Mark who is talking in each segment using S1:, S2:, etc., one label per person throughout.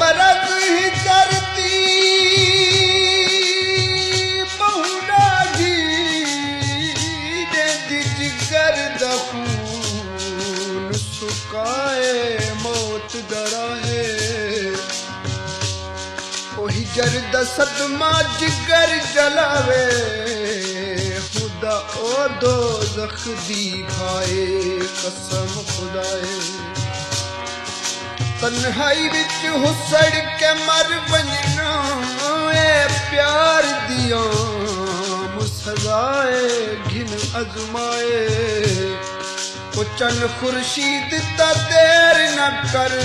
S1: गरज ही करती बहुरागी दे जिगर दफून सुकाए मौत डराए ओही जर्द सदमा जिगर जलावे खुदा ओ दो जख दी खाए कसम खुदाए तन्हाई विच हुसड़ के मर वजना ए प्यार दिया मुसजाए घिन अजमाए ओ चन खुर्शीद ता देर न कर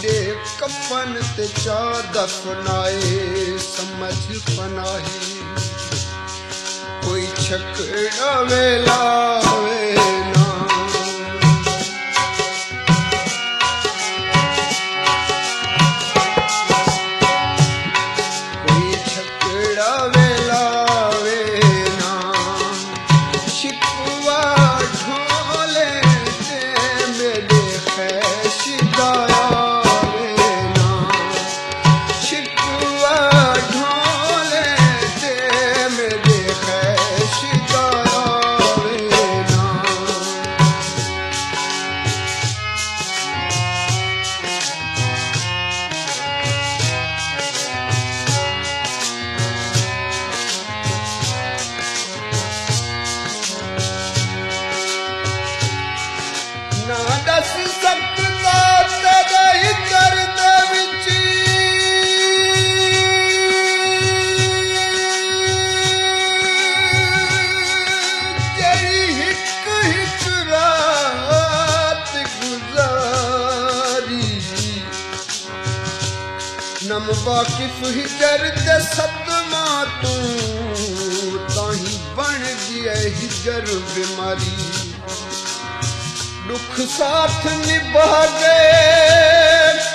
S1: दे कफन ते चा दफनाए समझ पनाहे कोई छकड़ा वेला वेला कोई छकड़ा वेला वेला शिकवा ढोले ते मेरे खैश दाया वेला शिकवा ढोले ते मेरे खैश दाया वेला ना दस सकता तेरे ही दर्द विच जेड़ी हिक हिक रात गुजारी नम वाकिफ ही दर्द सदमा तू ताही बन गया हिजर बीमारी दुख साथ निभा गए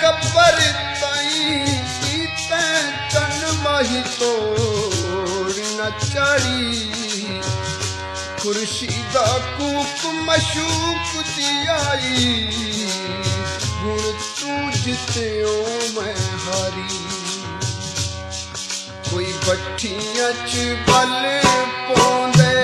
S1: कब्र ताई तन माही तोड़ न चढ़ी खुर्शीदा कूक मशूक दी आई हुण तू जित्यो मैं हारी कोई भट्ठियां च बल पौंदे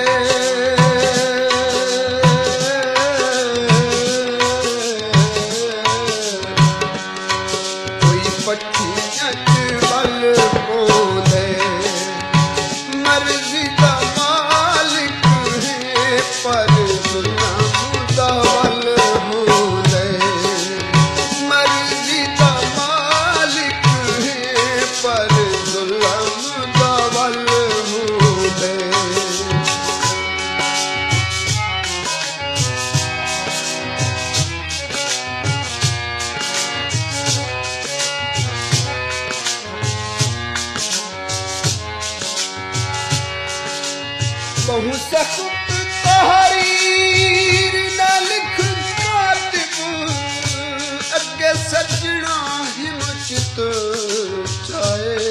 S1: मर्जी का मालिक है पर जुल्म दा वल होंदे मर्जी का मालिक है पर जुल्म दा वल होंदे बहु सख्त तहरीर न लिख कातिब अगे सजना हिमचित चाहे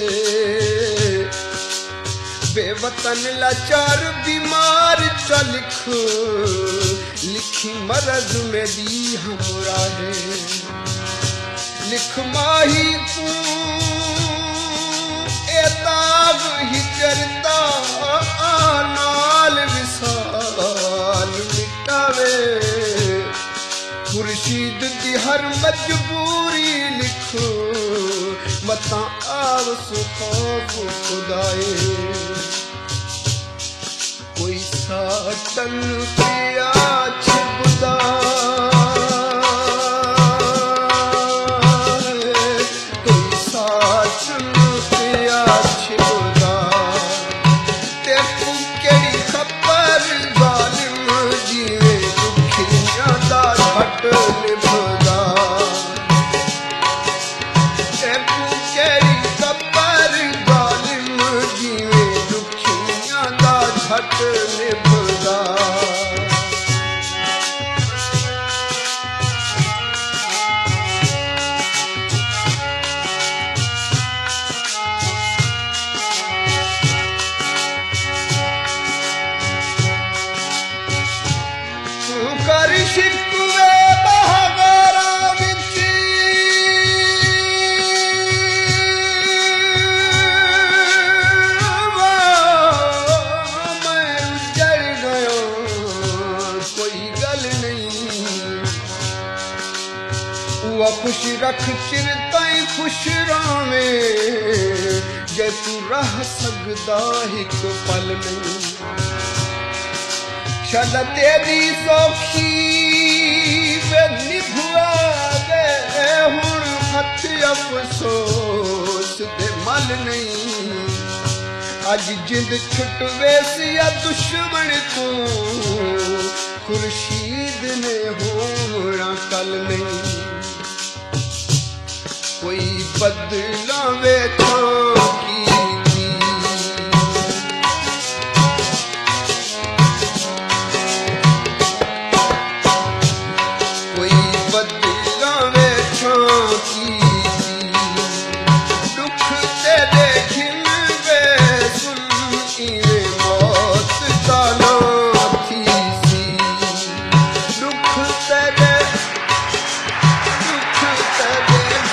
S1: बेवतन लाचार बीमार चा लिख लिखी मरज में दी हमरा है लिख माही तू एताब हिजरता नाल विसाल मिटावे खुर्शीद दी हर मजबूरी लिखो मता आव सुखौफ खुदाए कोई साटन पिया छिपदा कोई साटन पिया छिपदा शिकवे बहगारा विच लख चिर ताईं खुश रावे जे तू रह सकदा हिक पल नहीं छल तेरी सौखी वे निभुआ दे हुण हथ अफसोस दे मल नहीं अज जिंद छुटवे सिया दुश्मन को खुर्शीद ने होना कल नहीं कोई बदलावे की कोई बदलावे की दुख तेरे खिलवे सुन इवे मौत का ना थी सी दुख तेरे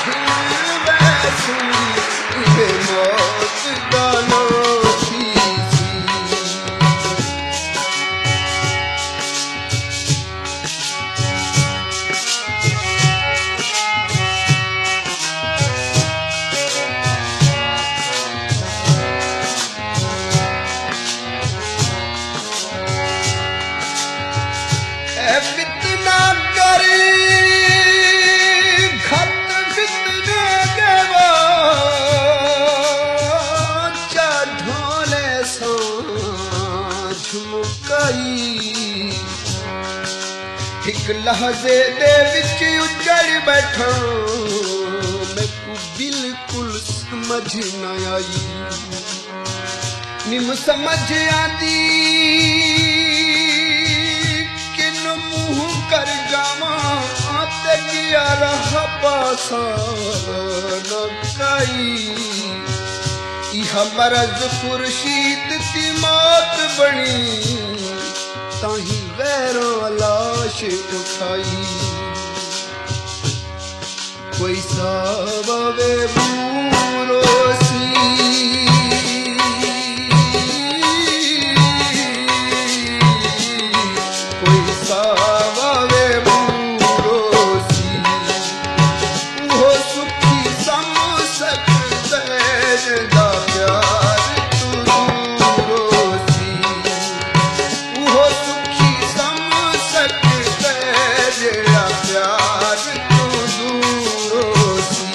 S1: खिलवे सुन इवे मौत का ना थी सी फितना कर खत फितना गवा ढोले सो झुमकाई एक लहजे दे विच उजड़ बैठा मैनू बिल्कुल समझ न आई निम समझ आती कर जावा ते किया रहा पासा न काई इह मरज खुर्शीद की मौत बनी ताही गैरों लाश उठाई कोई सावे बूरोसी कोई सावे बूरोसी वो सुखी सम सकते दा प्यार तू दूरोसी वो सुखी सम सकते जेड़ा प्यार तू दूरोसी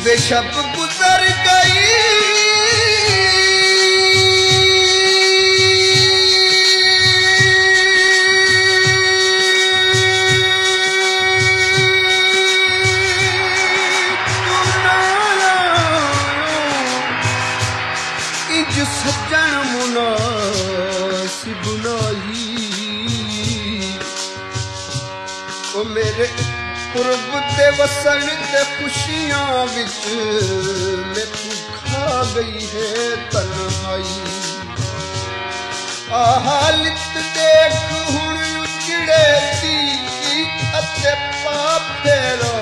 S1: वे शब गुजर गई इंज सज्जन मुनासिब नहीं ओ मेरे पुरब दे वसन ते खुशियां विच मैनू खा गई है तन्हाई आ हालत देख हुण उजड़े दी अते पापेरा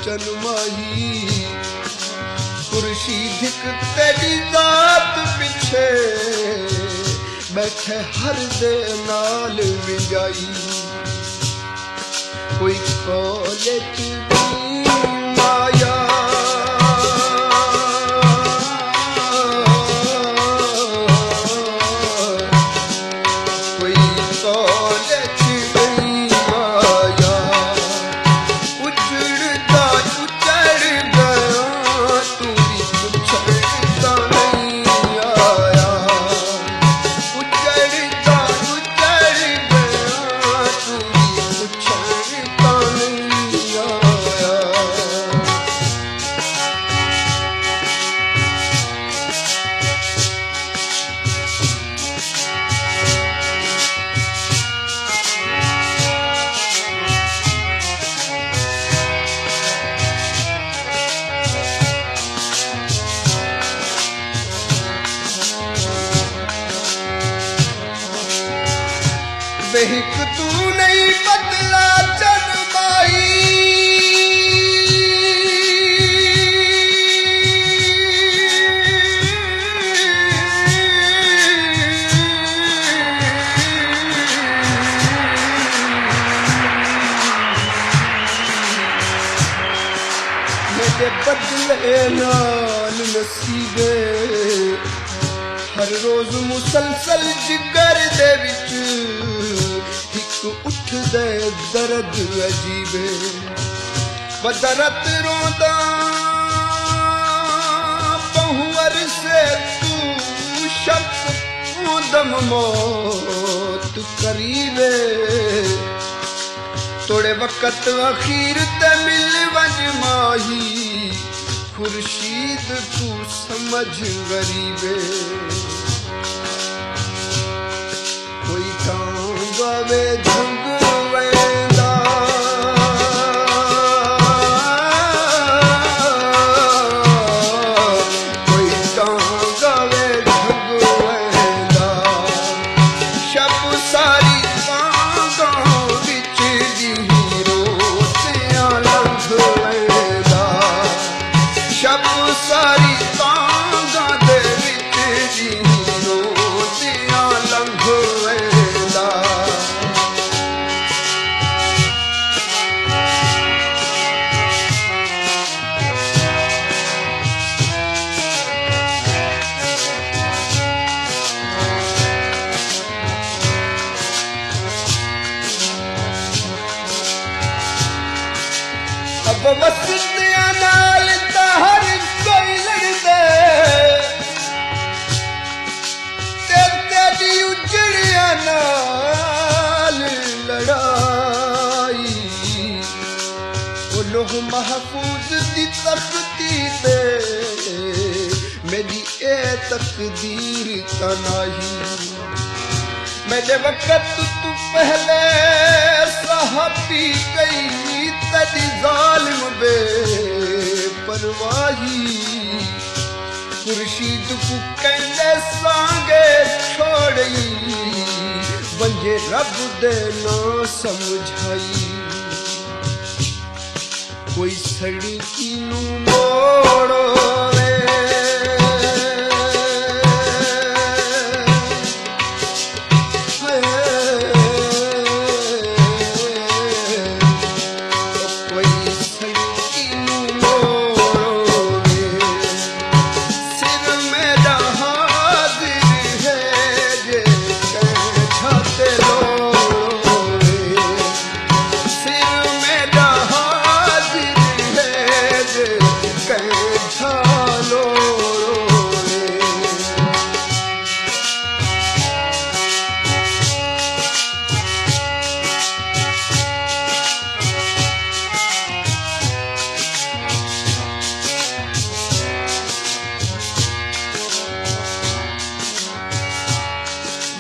S1: चनमाई खुर्शीद तेरी जात पिछे बैठे हर दे नाल विजाई कोई कॉलेज की माया कोई कॉलेज की माया उजड़ता उजड़ गया तू भी उछड़ता नहीं आया उजड़ता उजड़ गया तू भी उछड़ता नहीं आया बेहिक तू नहीं बदला नाल नसीबे हर रोज मुसलसल जिगर दे विच हिक उठदे दर्द अजीबे बदरत रोंदा बहु अरसे तू शक दम मौत करीबे तोड़े वक़्त अखीर ते मिल वज माही खुर्शीद तू समझ गरीबे कोई कांगावे झंग वेंदा कोई कांगावे झंग वेंदा शब सारी कांगा विच दी रोटियां लंघ वेंदा शब सारी कांगा दे विच दी रोटियां लंघ वेंदा अब मस्तियां नाल ता हर कोई लड़दे ते तेरी उजड़ियां नाल लड़ाई ओ लोग महफूज दी तख्ती ते मेरी ए तकदीर तनाही मेरे वक़्त तू पहले साहबी गई तदी जालिम बे परवाही खुर्शीद को कहंदे सांगे छोड़ई बंजे रब दे ना समझाई कोई सड़ी की नू मोड़ो वे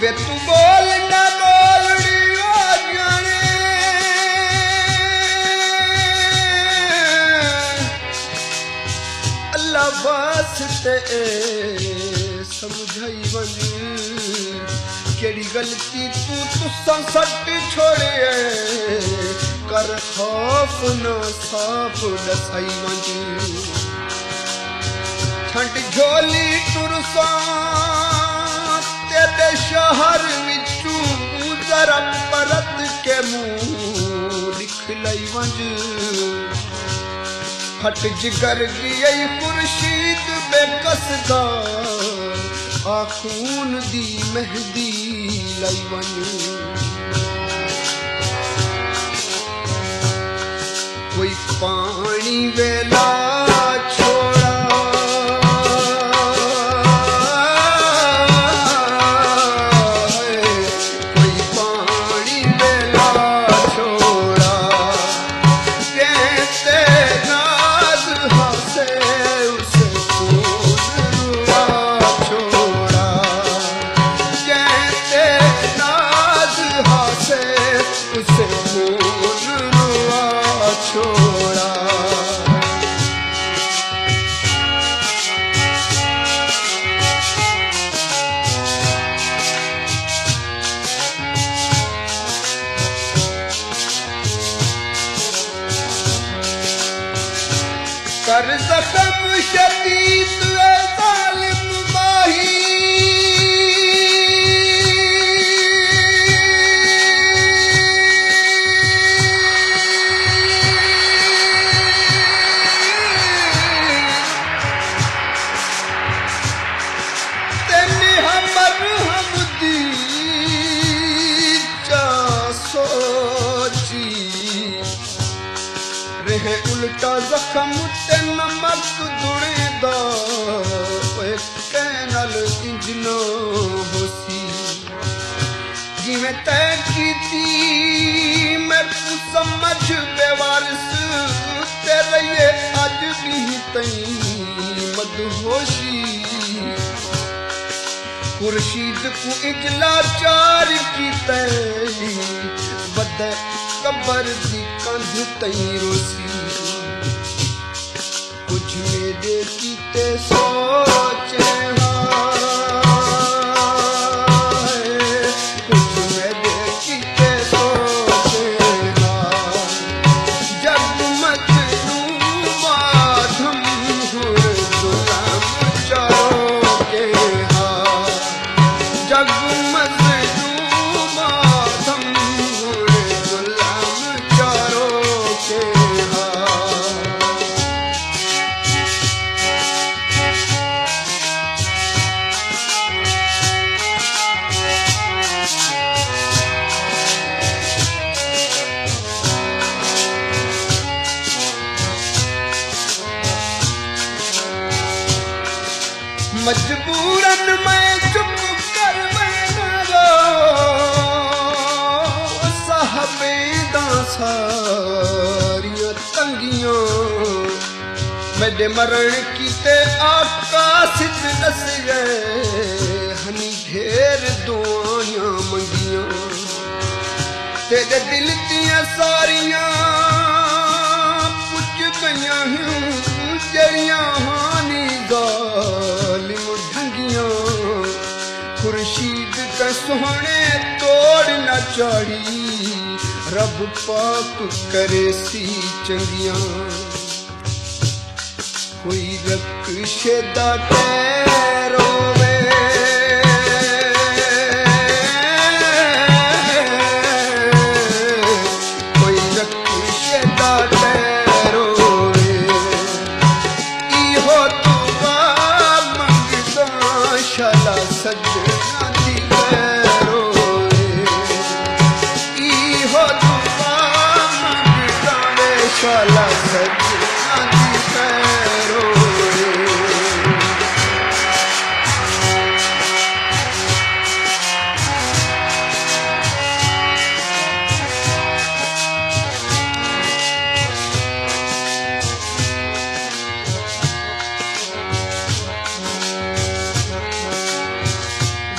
S1: वे तू बोल ना बोलड़ी ओ जाने अल्लाह वास्ते समझाई वंज केड़ी गलती तू तुसा सट छोड़े कर खौफ ना साफ दसाई वंज छंट झोली टुरसा तेरे शहर विचू जरा परत के मुंह लिख लई वंज हट जिगर गई खुर्शीद बेकसदा आखून दी मेहदी लई वंज कोई पानी वेला छोड़ा कर जख्म शदीद जालिम माही उल्टा जख्म ते नमक दुड़दा ओए कैनल इंजना होसी जिवें तय कीती मेरे समझ बेवारस तेरे ये अज भी तई मदहोशी खुर्शीद को इजला चार की तई बद कबर दी कंध तई रोसी कुछ मेरे कीते सोचे मजबूरन मैं चुप कर बैठा साहबेदा सारियां तंगियां मेरे मरण कीते आका सिद्ध दस गए हनी ढेर दुआयां मंगियां तेरे दिल दियां सारियां पुछ गईयां जड़ियां हानी जालिम ढंगियां खुर्शीद के सोहने तोड़ न चाड़ी रब पाक करे सी चंगियां कोई रक्शे दा रोवे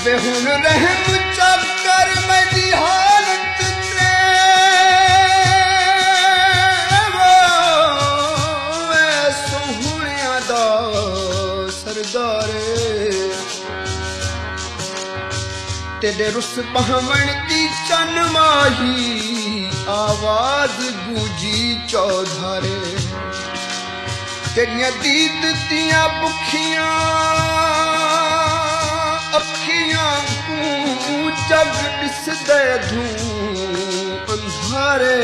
S1: बेहुन रहम चक्कर मेरी हालत सोहणिया दा सरदारे तेरे रुस बहमण दी चन माही आवाज गूंजी चौधारे तेरियां दीद दियां बुखियां अखियां जग दिसदे धूं अंधारे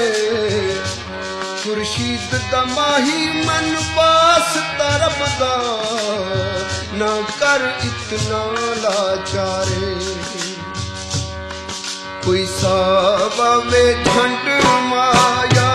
S1: खुर्शीद दा माही मन पास तरबदा ना कर इतना लाचारे कोई सावे झंड माया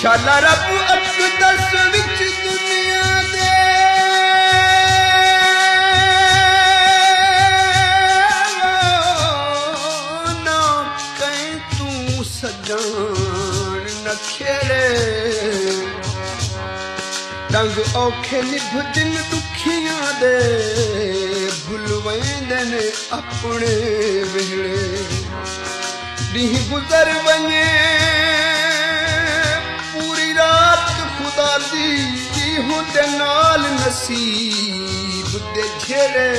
S1: शाला रब अकदस विच दुनिया दे ना कहीं तू सजान न खेड़े रंग औखे निभ दिन दुखियां दे भुल वेंदे ने अपने वेड़े ॾींहुं गुज़र वञे पूरी रात खुदा दी हुंदे नाल नसीब दे झेड़े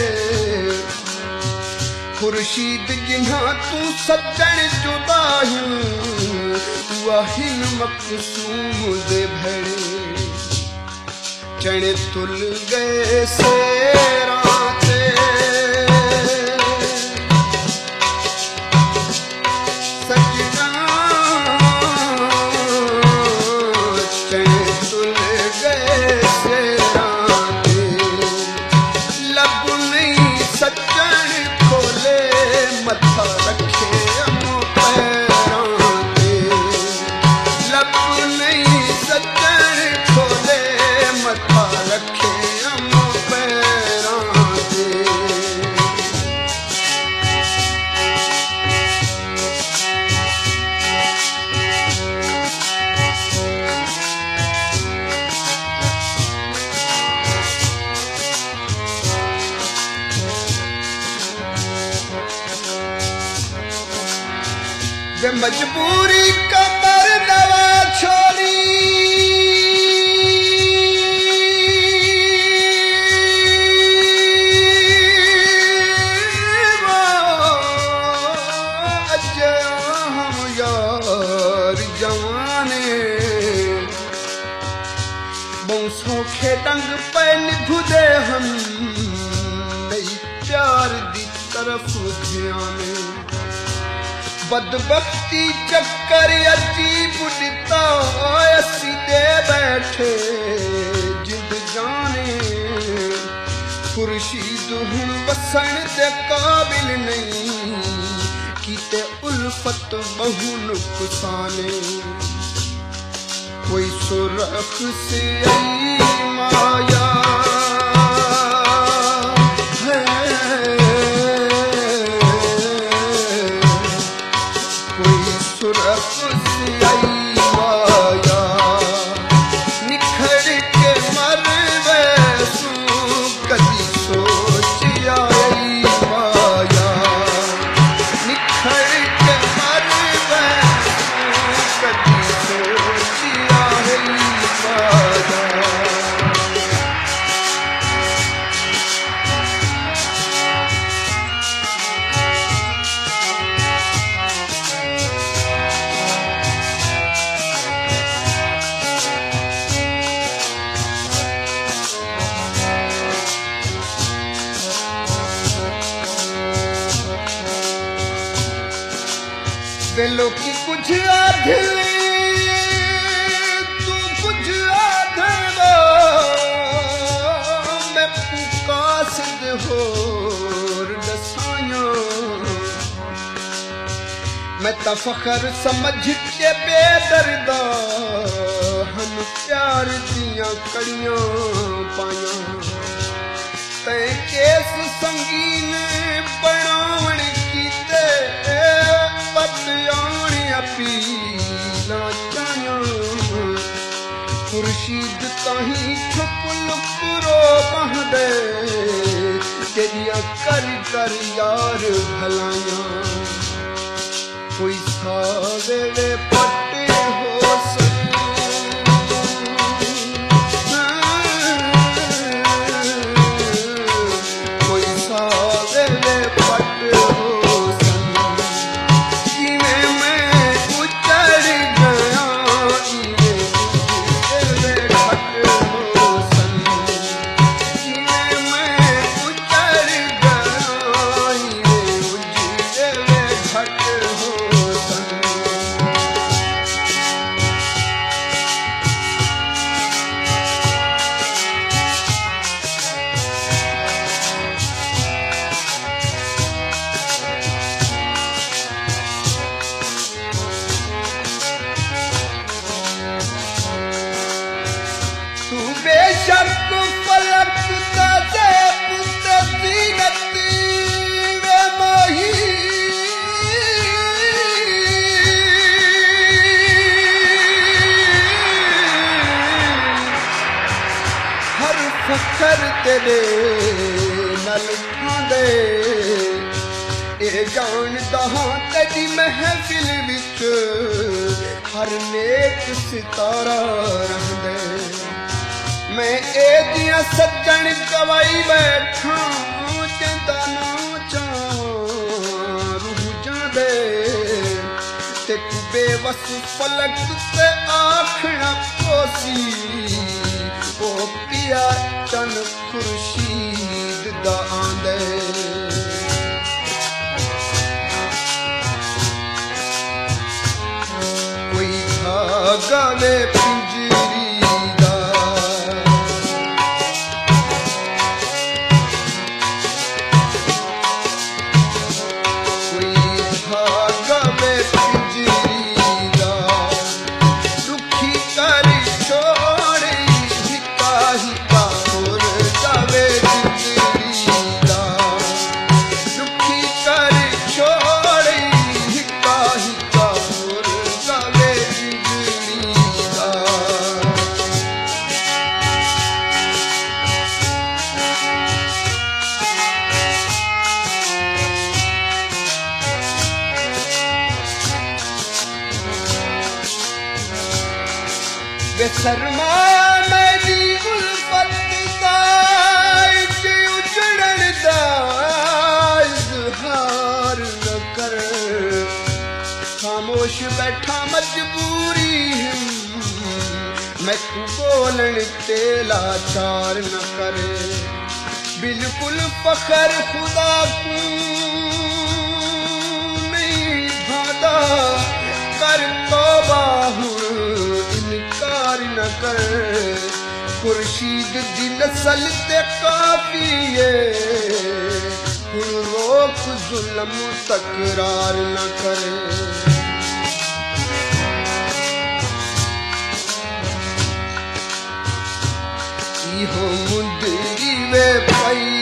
S1: खुर्शीद जिन्हां तू सजण जुदा वाहिन मकसूम दे भेड़े चने तुल गए सेरां ते सजना चने तुल गए सेरां ते लब नहीं सजण खोले मथा रखे अमो पैरां ते लब नहीं सजण खोले मथा रखे अमो पैरां ते वे मजबूरी कमर दवा छोड़ी हम यार जवाने बौसों के डंग पे निभुदे हम नई प्यार दी तरफ ध्याने बदबख्ती चक्कर अजीब दिता असी दे बैठे जिंद जाने खुर्शीद हुन वसन दे काबिल नहीं कीते उल्फत बहु नुकसाने कोई सुरख से आई माया सुरख से आई माया निखर के मर वैसू कदी सोच आई माया निखर के मर वैसू कदी सोच आई माया दिलों की कुछ आधे तू कुछ आधे मैं पुकासिद होर दसाया मैं तफखर समझ के बेदर्दा हम प्यार दियां कड़ियां पाया ते केस संगीन बनावण कीते पीला चाया खुर्शीद ताही छुप लुक रो बहदे तेरिया कर कर यार भलाया कोई सावेले पट्टे हो कोई सावेले पट्टे हो फखर तेरे नल खांदे ਇਹ ਜਾਣਦਾ ਹਾਂ ਤੇਰੀ ਮਹਿਫਿਲ ਵਿੱਚ ਹਰ ਨੇਕ ਸਿਤਾਰਾ ਰਹਿੰਦੇ ਮੈਂ ਇਹਦੀਆਂ ਸੱਜਣ ਗਵਾਈ ਬੈਠਾ ਜਿੰਦਾ ਨਾ ਚਾਹਾਂ ਰੂਹ ਜਾਂਦੇ ਤੇ ਤੂੰ ਬੇਵਸ ਫਲਕ ਤੇ ਆਖਣਾ ਕੋਸੀ ਉਹ ਪਿਆ ਚੰਨ ਖੁਰਸ਼ੀਦ ਦਾ ਆਂਦੇ ਕੋਈ ਧਾਗਾ ਵੇ ਪਿੰਜਰੀ ਦਾ ਕੋਈ ਧਾਗਾ ਵੇ ਪਿੰਜਰੀ ਦਾ ਦੁਖੀ ਕਰ ਛੋੜੀ ਹਿੱਕਾ ਹਿੱਕਾ ਹੋਰ ਜਾਵੇ ਜ਼ਿੰਦਗੀ ਦਾ ਦੁਖੀ ਕਰ ਛੋੜੀ ਹਿੱਕਾ ਹਿੱਕਾ ਹੋਰ ਜਾਵੇ ਜ਼ਿੰਦਗੀ ਦਾ वे सरमाया मेरी उल्फत दा इच उजड़न दा इज़हार न कर खामोश बैठा मजबूरी मैं तू बोलन ते लाचार न करे बिल्कुल फखर खुदा को नहीं भादा कर तौबा इनकार न कर खुर्शीद दी नस्ल ते काफिए हुण रोक जुल्म तकरार न करे इहो मुंदरी वे पई